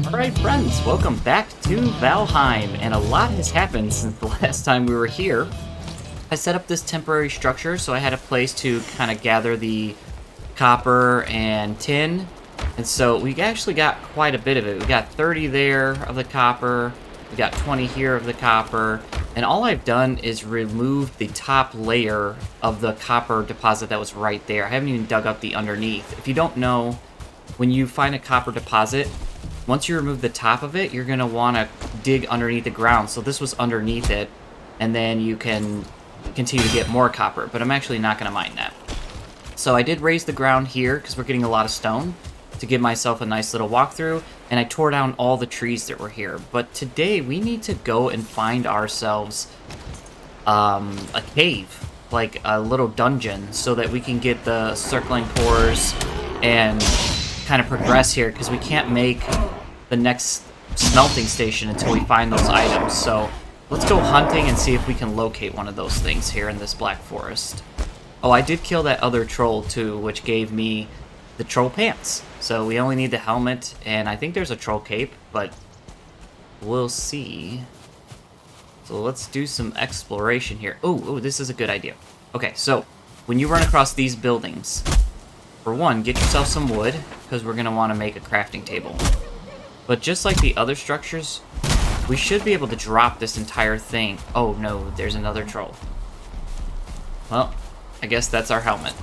Alright friends, welcome back to Valheim, and a lot has happened since the last time we were here. I set up this temporary structure so I had a place to kind of gather the copper and tin, and so we actually got quite a bit of it. We got 30 there of the copper, we got 20 here of the copper, and all I've done is remove the top layer of the copper deposit that was right there. I haven't even dug up the underneath. If you don't know, when you find a copper deposit, once you remove the top of it, you're going to want to dig underneath the ground. So this was underneath it, and then you can continue to get more copper, but I'm actually not going to mine that. So I did raise the ground here, because we're getting a lot of stone, to give myself a nice little walkthrough, and I tore down all the trees that were here. But today, we need to go and find ourselves a cave, like a little dungeon, so that we can get the circling cores and kind of progress here, because we can't make the next smelting station until we find those items. So let's go hunting and see if we can locate one of those things here in this black forest. Oh, I did kill that other troll too, which gave me the troll pants. So we only need the helmet, and I think there's a troll cape, but we'll see. So let's do some exploration here. Oh, this is a good idea. Okay, so when you run across these buildings, for one, get yourself some wood, because we're going to want to make a crafting table. But just like the other structures, we should be able to drop this entire thing. Oh no, there's another troll. Well, I guess that's our helmet.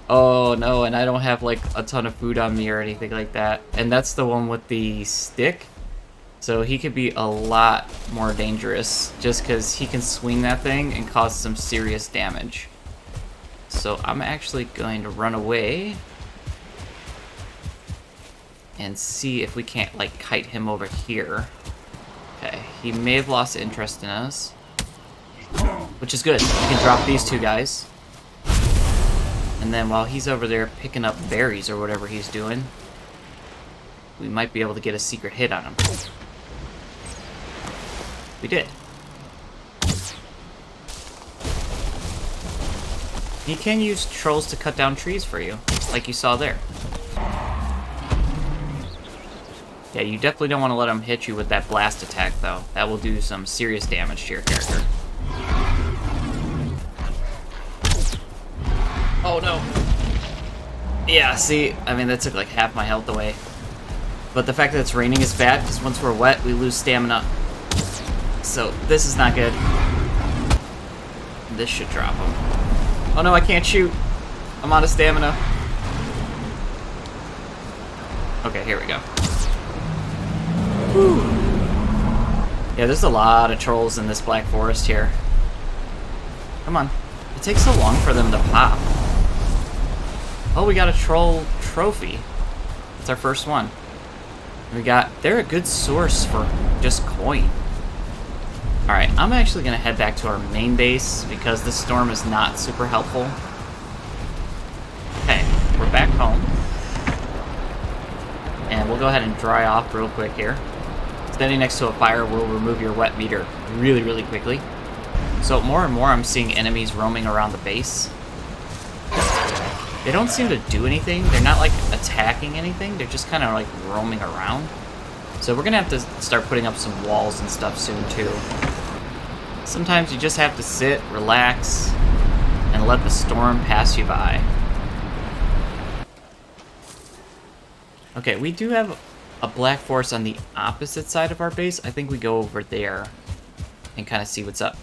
Oh no, and I don't have like a ton of food on me or anything like that. And that's the one with the stick. So he could be a lot more dangerous, just because he can swing that thing and cause some serious damage. So I'm actually going to run away and see if we can't, like, kite him over here. Okay, he may have lost interest in us, which is good. We can drop these two guys. And then while he's over there picking up berries or whatever he's doing, we might be able to get a secret hit on him. We did. You can use trolls to cut down trees for you, like you saw there. Yeah, you definitely don't want to let him hit you with that blast attack, though. That will do some serious damage to your character. Oh, no. Yeah, see, I mean, that took like half my health away. But the fact that it's raining is bad, because once we're wet, we lose stamina. So, this is not good. This should drop him. Oh no, I can't shoot. I'm out of stamina. Okay, here we go. Whew. Yeah, there's a lot of trolls in this black forest here. Come on. It takes so long for them to pop. Oh, we got a troll trophy. That's our first one. They're a good source for just coin. Alright, I'm actually going to head back to our main base because this storm is not super helpful. Okay, we're back home. And we'll go ahead and dry off real quick here. Standing next to a fire will remove your wet meter really, really quickly. So more and more I'm seeing enemies roaming around the base. They don't seem to do anything. They're not like attacking anything. They're just kind of like roaming around. So we're going to have to start putting up some walls and stuff soon too. Sometimes you just have to sit, relax, and let the storm pass you by. Okay, we do have a black forest on the opposite side of our base. I think we go over there and kind of see what's up.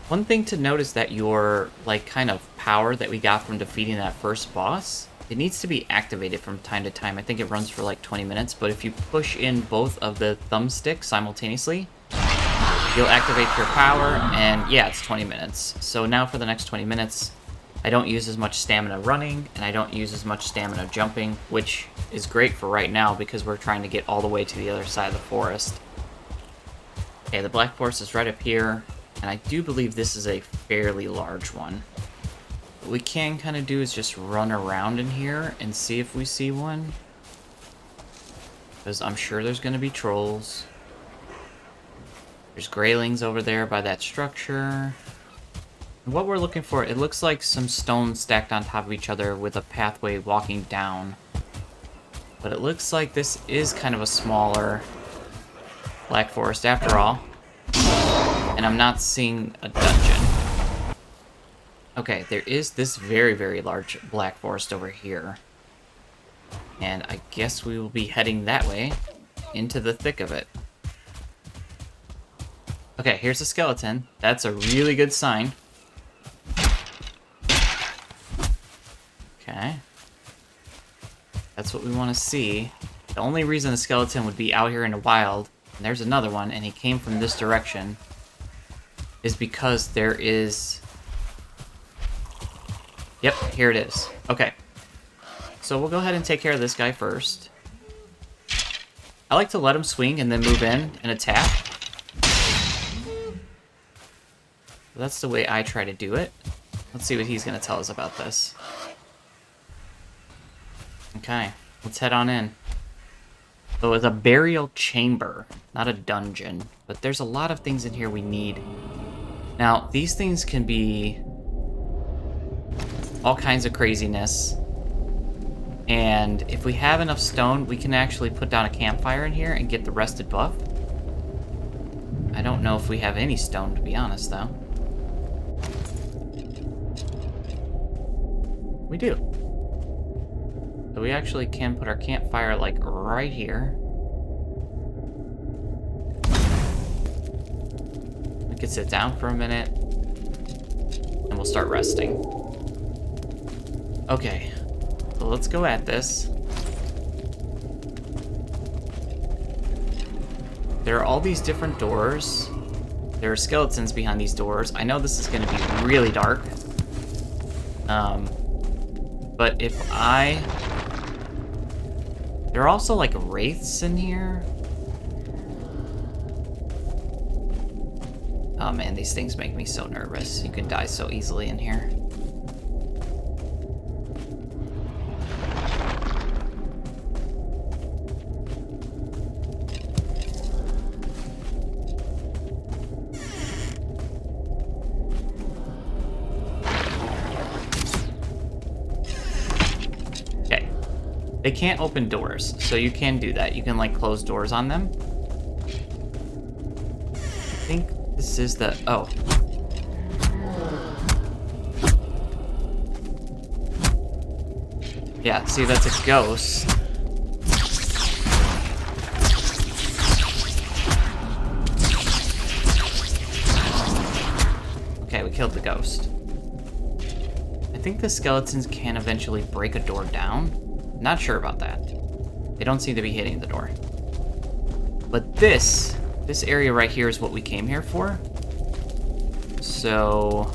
One thing to note is that your, like, kind of power that we got from defeating that first boss, it needs to be activated from time to time. I think it runs for like 20 minutes, but if you push in both of the thumbsticks simultaneously, you'll activate your power, and yeah, it's 20 minutes. So now for the next 20 minutes, I don't use as much stamina running, and I don't use as much stamina jumping, which is great for right now because we're trying to get all the way to the other side of the forest. Okay, the black forest is right up here, and I do believe this is a fairly large one. What we can kind of do is just run around in here and see if we see one. Because I'm sure there's going to be trolls. There's graylings over there by that structure. And what we're looking for, it looks like some stones stacked on top of each other with a pathway walking down. But it looks like this is kind of a smaller Black Forest after all. And I'm not seeing a dungeon. Okay, there is this very, very large Black Forest over here. And I guess we will be heading that way into the thick of it. Okay, here's a skeleton. That's a really good sign. Okay. That's what we want to see. The only reason the skeleton would be out here in the wild, and there's another one, and he came from this direction, is because there is... Yep, here it is. Okay. So we'll go ahead and take care of this guy first. I like to let him swing and then move in and attack. That's the way I try to do it. Let's see what he's going to tell us about this. Okay, let's head on in. So it's a burial chamber, not a dungeon. But there's a lot of things in here we need. Now, these things can be all kinds of craziness. And if we have enough stone, we can actually put down a campfire in here and get the rested buff. I don't know if we have any stone, to be honest, though. We do. So we actually can put our campfire, like, right here. We can sit down for a minute. And we'll start resting. Okay. So let's go at this. There are all these different doors. There are skeletons behind these doors. I know this is going to be really dark. But if I... There are also, like, wraiths in here. Oh, man, these things make me so nervous. You can die so easily in here. They can't open doors, so you can do that. You can, like, close doors on them. I think this is the... Oh. Yeah, see, that's a ghost. Okay, we killed the ghost. I think the skeletons can eventually break a door down. Not sure about that. They don't seem to be hitting the door. But this area right here is what we came here for. So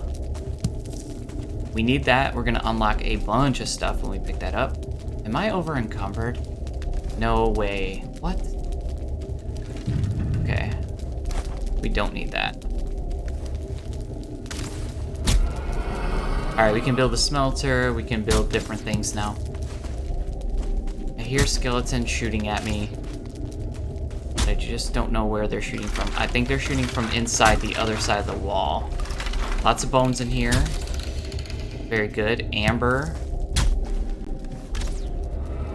we need that. We're gonna unlock a bunch of stuff when we pick that up. Am I over encumbered? No way. What? Okay. We don't need that. Alright, we can build a smelter. We can build different things now. I hear skeletons shooting at me. I just don't know where they're shooting from. I think they're shooting from inside the other side of the wall. Lots of bones in here. Very good. Amber.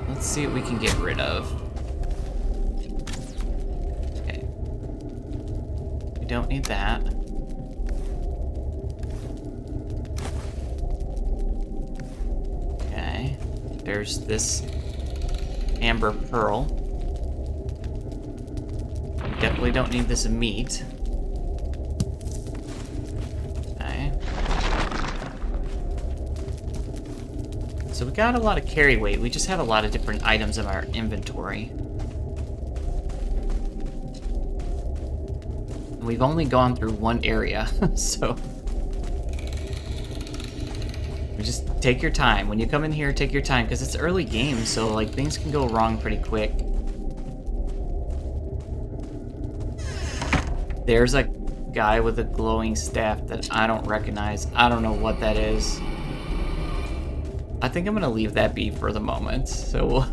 Let's see what we can get rid of. Okay. We don't need that. Okay. There's this amber pearl. We definitely don't need this meat. Okay. So we got a lot of carry weight. We just have a lot of different items in our inventory. And we've only gone through one area, so... Just take your time. When you come in here, take your time, because it's early game, so, like, things can go wrong pretty quick. There's a guy with a glowing staff that I don't recognize. I don't know what that is. I think I'm going to leave that be for the moment. So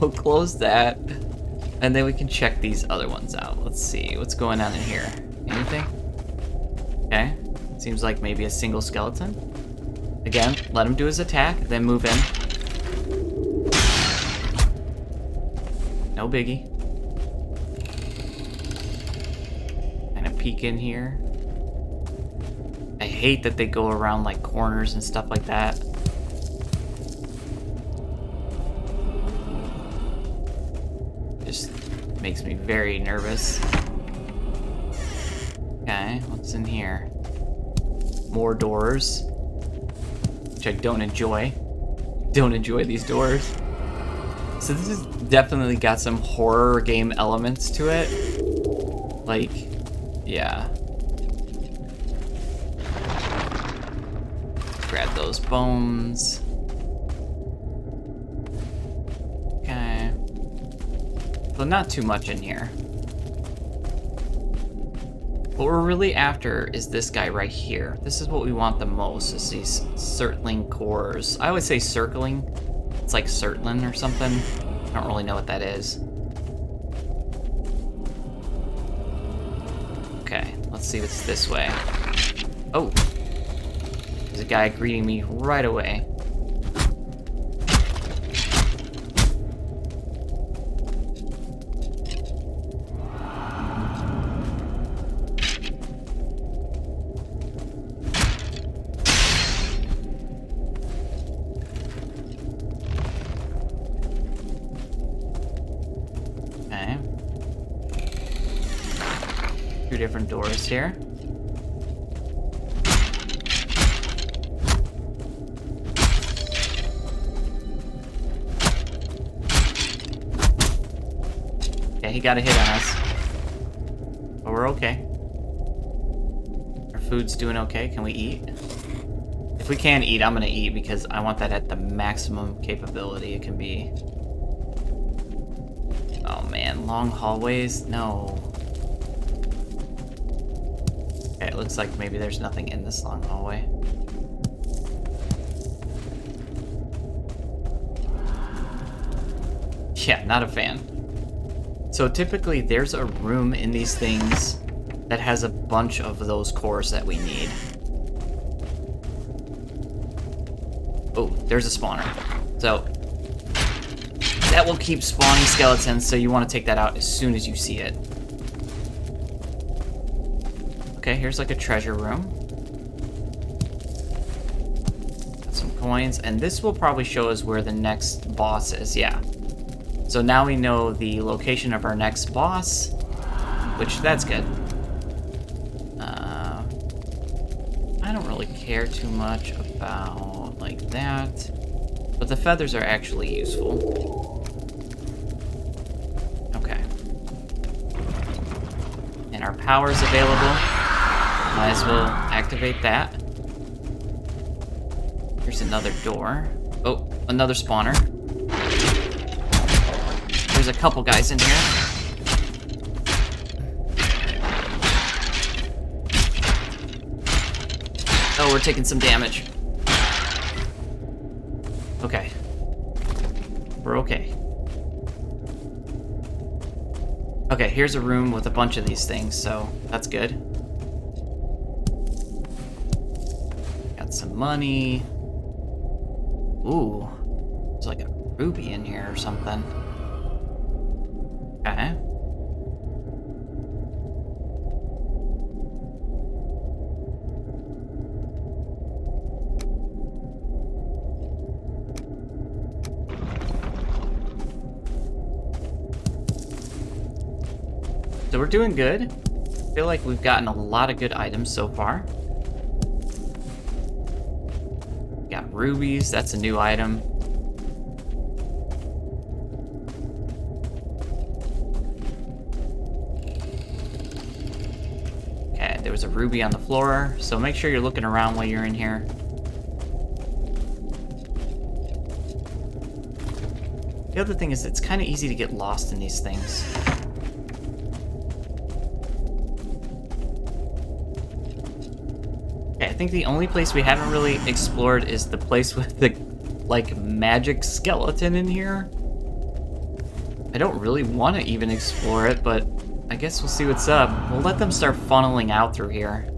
we'll close that, and then we can check these other ones out. Let's see. What's going on in here? Anything? Okay. Seems like maybe a single skeleton. Again, let him do his attack, then move in. no biggie. Kind of peek in here. I hate that they go around like corners and stuff like that. Just makes me very nervous. Okay, what's in here? More doors, which I don't enjoy. Don't enjoy these doors. So this has definitely got some horror game elements to it. Like, yeah. Grab those bones. Okay. So not too much in here. What we're really after is this guy right here. This is what we want the most, is these circling cores. I always say circling. It's like circling or something. I don't really know what that is. Okay, let's see what's this way. Oh, there's a guy greeting me right away. Two different doors here. Okay, he got a hit on us. But we're okay. Our food's doing okay. Can we eat? If we can eat, I'm gonna eat because I want that at the maximum capability it can be. Oh man, long hallways? No. Okay, it looks like maybe there's nothing in this long hallway. Yeah, not a fan. So typically there's a room in these things that has a bunch of those cores that we need. Oh, there's a spawner. So that will keep spawning skeletons, so you want to take that out as soon as you see it. Okay, here's like a treasure room. Got some coins, and this will probably show us where the next boss is, yeah. So now we know the location of our next boss, which that's good. I don't really care too much about like that, but the feathers are actually useful. Okay. And our power's available. Might as well activate that. Here's another door. Oh, another spawner. There's a couple guys in here. Oh, we're taking some damage. Okay. We're okay. Okay, here's a room with a bunch of these things, so that's good. Got some money. Ooh, there's like a ruby in here or something. Okay. So we're doing good. I feel like we've gotten a lot of good items so far. Got rubies, that's a new item. Okay, there was a ruby on the floor, so make sure you're looking around while you're in here. The other thing is it's kind of easy to get lost in these things. Okay, I think the only place we haven't really explored is the place with the, like, magic skeleton in here. I don't really want to even explore it, but I guess we'll see what's up. We'll let them start funneling out through here.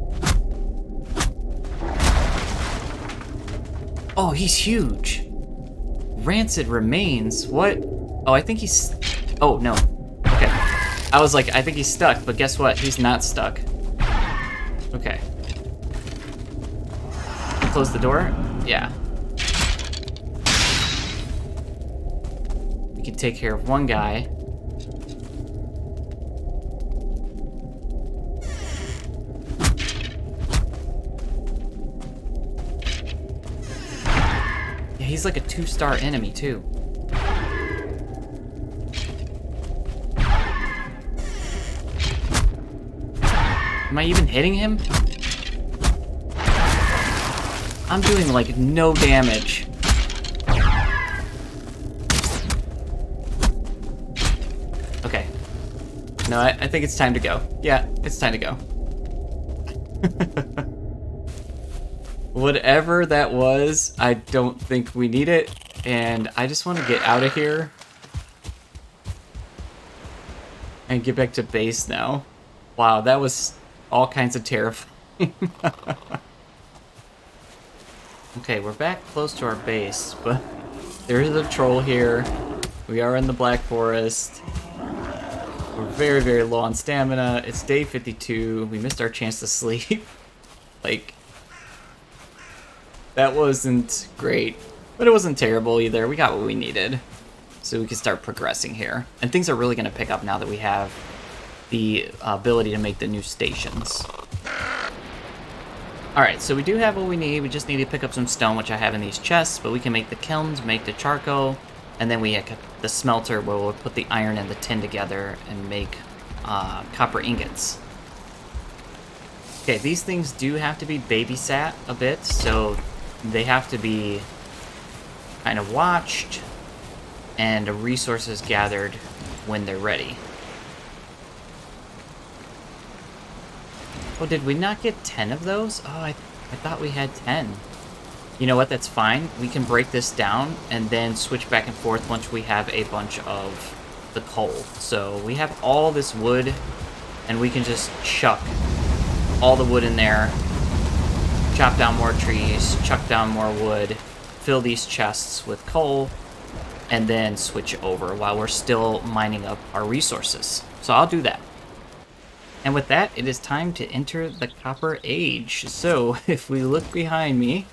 Oh, he's huge. Rancid remains. What? Oh, I think he's Oh, no. Okay. I was like, I think he's stuck, but guess what? He's not stuck. Okay. Close the door? Yeah. We can take care of one guy. Yeah, he's like a 2-star enemy, too. Am I even hitting him? I'm doing like no damage. Okay. No, I think it's time to go. Yeah, it's time to go. Whatever that was, I don't think we need it, and I just want to get out of here and get back to base now. Wow, that was all kinds of terrifying. Okay, we're back close to our base, but there is a troll here. We are in the Black Forest. We're very, very low on stamina. It's day 52. We missed our chance to sleep. Like, that wasn't great, but it wasn't terrible either. We got what we needed, so we can start progressing here. And things are really going to pick up now that we have the ability to make the new stations. Alright, so we do have what we need. We just need to pick up some stone, which I have in these chests, but we can make the kilns, make the charcoal, and then we have the smelter where we'll put the iron and the tin together and make copper ingots. Okay, these things do have to be babysat a bit, so they have to be kind of watched and resources gathered when they're ready. Oh, did we not get 10 of those? Oh, I thought we had 10. You know what? That's fine. We can break this down and then switch back and forth once we have a bunch of the coal. So we have all this wood, and we can just chuck all the wood in there, chop down more trees, chuck down more wood, fill these chests with coal, and then switch over while we're still mining up our resources. So I'll do that. And with that, it is time to enter the Copper Age. So, if we look behind me,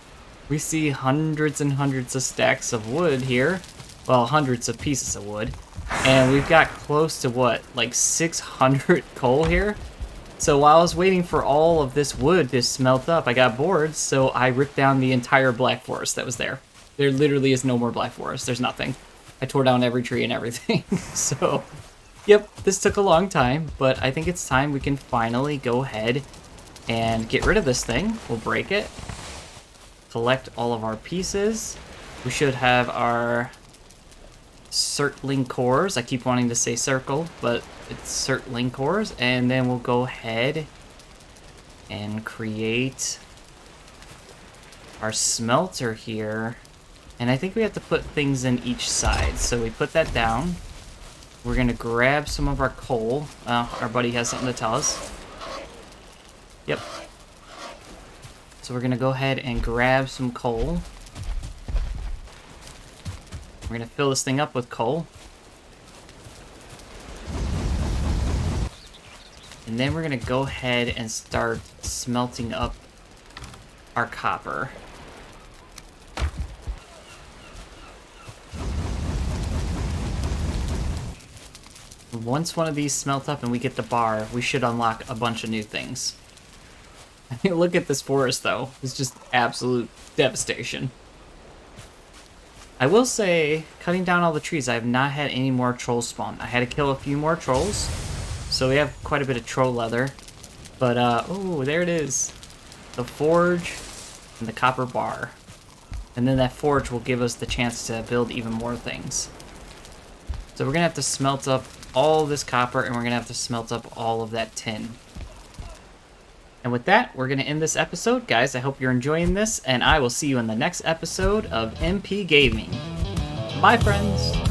we see hundreds and hundreds of stacks of wood here. Well, hundreds of pieces of wood. And we've got close to, what, like 600 coal here? So while I was waiting for all of this wood to smelt up, I got bored, so I ripped down the entire Black Forest that was there. There literally is no more Black Forest. There's nothing. I tore down every tree and everything. So... yep, this took a long time, but I think it's time we can finally go ahead and get rid of this thing. We'll break it, collect all of our pieces. We should have our circling cores. I keep wanting to say circle, but it's circling cores. And then we'll go ahead and create our smelter here. And I think we have to put things in each side. So we put that down. We're going to grab some of our coal. Our buddy has something to tell us. Yep. So we're going to go ahead and grab some coal. We're going to fill this thing up with coal. And then we're going to go ahead and start smelting up our copper. Once one of these smelt up and we get the bar, we should unlock a bunch of new things. I mean, look at this forest, though. It's just absolute devastation. I will say, cutting down all the trees, I have not had any more trolls spawn. I had to kill a few more trolls, so we have quite a bit of troll leather. But, oh, there it is. The forge and the copper bar. And then that forge will give us the chance to build even more things. So we're going to have to smelt up all this copper, and we're going to have to smelt up all of that tin. And with that, we're going to end this episode. Guys, I hope you're enjoying this, and I will see you in the next episode of MP Gaming. Bye, friends!